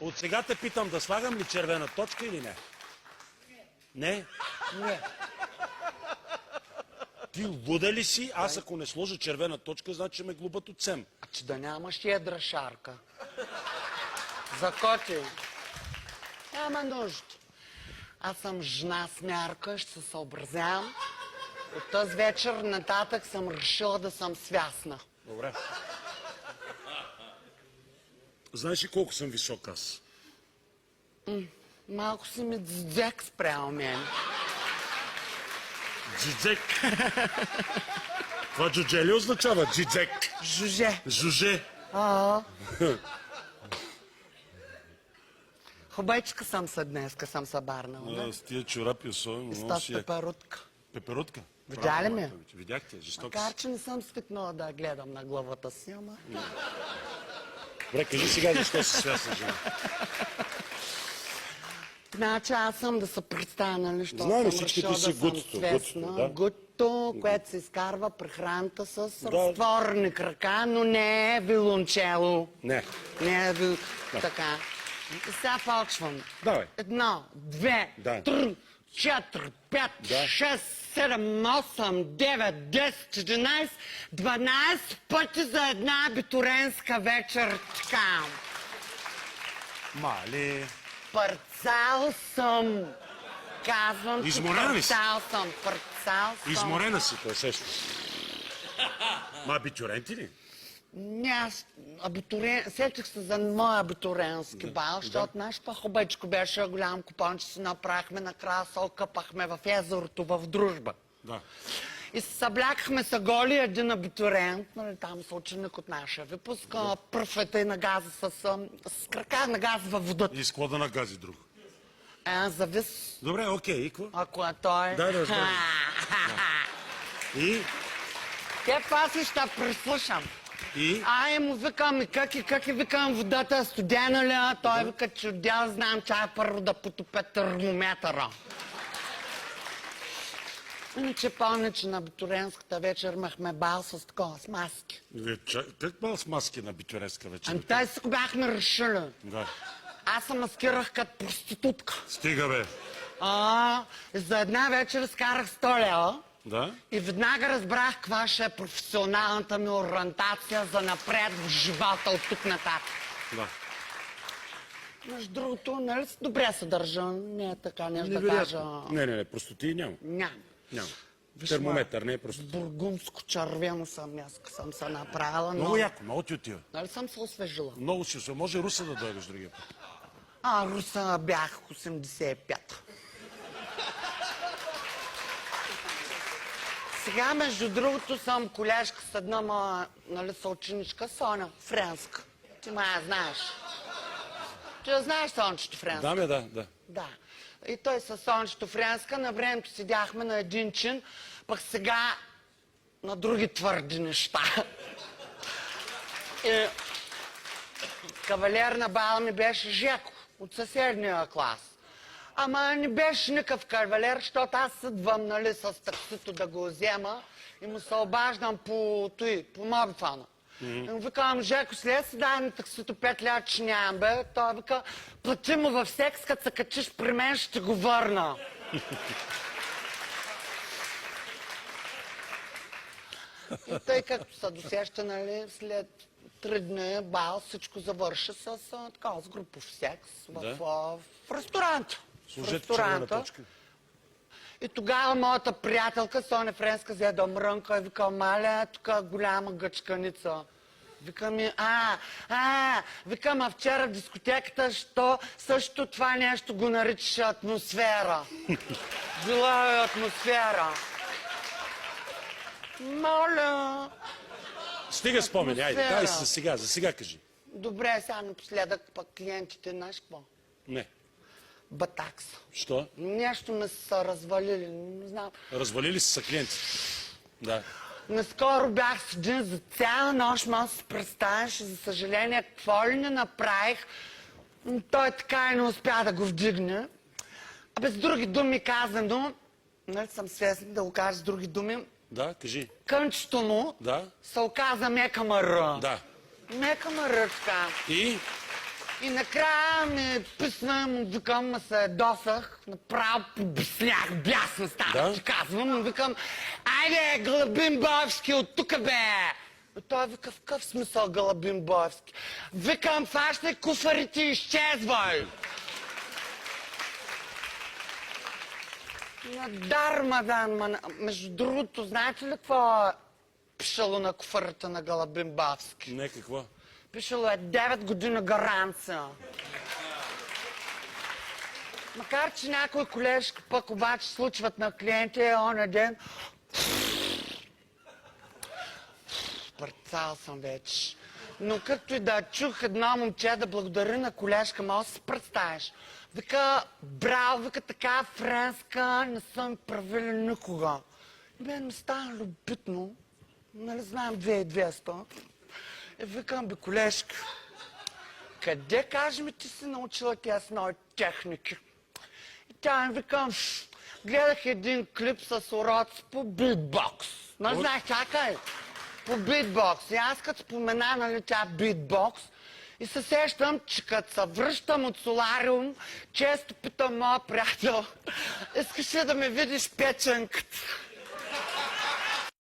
От сега те питам да слагам ли червена точка или не? Не? Не. Ти луда ли си? Аз ако не сложа червена точка, значи ме глобат от сем. А че да нямаш едра шарка. За коти. Няма нужда. Аз съм жена с мярка, ще се съобразявам. От този вечер нататък съм решила да съм свясна. Добре. Знаеш ли колко съм висок аз? Малко си ми дзек спрямо мен. Джиджек. Това джудже ли означава? Джиджек. Жуже. Жуже. Хубавичка съм се днеска, съм се барнала. Да? С тия чорапи особено. И с тази пеперутка. Пеперутка? Видя ли ме? Видяхте, жестоко. Макар, че не съм свикнала да гледам на главата си, ама... Добре, кажи сега защо си свясна жена. Значи аз съм да се представя, нали, защото Знаем съм всички, решила ти си да съм гутото, свестна. да. Гуто, което се изкарва при храната с разтворни крака, но не е вилончело. Не. Не е така. И сега почвам. Давай. 1, 2, Да. 3, 4, 5, Да. 6, 7, 8, 9, 10, 11, 12 пъти за една абитуренска вечер. Така. Мали. Парцал съм. Казвам, че Изморена ли си? парцал съм. Парцал съм. Изморена си, те сеща. Ма абитуренти ли? Не, аз сетих се за моя абитуренски бал, защото наш по-хубавичко беше голям купон, че си направихме накрая се окъпахме в езерото в Дружба. Да. И се съблякахме са голи един абитурент, нали, там са ученик от нашия випуск, пръфете и на газа с крака на газ във водата. И склада на гази друг. Завис, Добре, окей, и какво? ако е той. Да. И? Те паси ще прислушам. И? Ай, му викам, как и викам, водата е студена ли? А той вика, че дял знам, че първо да потопя термометъра. Иначе помня, че на абитуренската вечер имахме бал с такова, с маски. Как бал с маски на абитуренска вечер? Ами тай си го бяхме решили. Да. Аз се маскирах като проститутка. Стига, бе. И за една вечер скарах 100 лева. Да? И веднага разбрах каква ще е професионалната ми ориентация за напред в живота от тук нататък. Да. Между другото, нали добре се държа, не е така, нещо да кажа. Не, простоти няма. Няма. Няма. Термометър, не е просто. Бургундско червено съм се направила, но... Много яко, много ти отива. Нали съм се освежила? Много си. Може Руса да дойдеш другия път. Руса бях 85-та. Сега, между другото, съм колежка с една моя, нали, съученичка, Соня, френска. Ти мая знаеш. Ти да знаеш Сончето френска? Да, бе, да. Да. И той със Сончето френска, на времето седяхме на един чин, пък сега на други твърди неща. И кавалер на бала ми беше Жеко, от съседния клас. Ама не беше никакъв кавалер, защото аз съдвам, нали, с таксито да го взема и му се обаждам по мобифона. И му викам, Жеко, след си дай на таксито 5 лева, че нямам, бе. Той вика, плати му в секс, като се качиш при мен, ще го върна. И тъй както се досеща, нали, след 3 дни бал всичко завърши с групов секс в ресторанта. Служете червена точка. И тогава моята приятелка Соня Френска взе да мрънка и вика, маля, тук голяма гъчканица. Вика ми, викам, а вчера в дискотеката, що също това нещо го наричаше атмосфера. Била е атмосфера. Моля. Стига спомени, айде, дай се за сега кажи. Добре, сега напоследък пък клиентите, знаеш какво? Не. Батакс. Що? Нещо ме са развалили, не знам. Развалили са клиенти. Да. Наскоро бях с един за цяла нощ, може да си представиш, и за съжаление, какво ли не направих, той така и не успя да го вдигне. А без други думи казано, нали съм свестен да го кажа с други думи, Да, кажи. кънчето му Да. се оказа мека мъра. Да. Мека мъра така. И? И накрая ми писна, му викам, ма се досах, направо побеснях, бясна стана, Да? ти казвам, му викам, айде, Гълъбин Боевски, от тука бе! И той вика, в какъв смисъл Гълъбин Боевски? Викам, фащай куфарите и изчезвай! Дармадан, между другото, знаете ли какво е пишало на куфарата на Гълъбин Боевски? Не, какво? Пишало е 9 години гаранция. Макар, че някои колежки пък обаче случват на клиенти оня ден. Парцал съм вече. Но както и да чух едно момче да благодари на колежка, може да си представиш. Вика, браво, вика, така френска не съм правили никога. И мен ми стана любитно. Нали знаем 2200. И викам, бе, колежка, къде, кажи ми, ти си научила тези нови техники? И тя ми викам, гледах един клип с уроци по битбокс. Нали знаеш чака е? По битбокс. И аз като спомена, нали, тя битбокс, и се сещам, че като се връщам от солариум, често питам моя приятел, искаш ли да ме видиш печенката?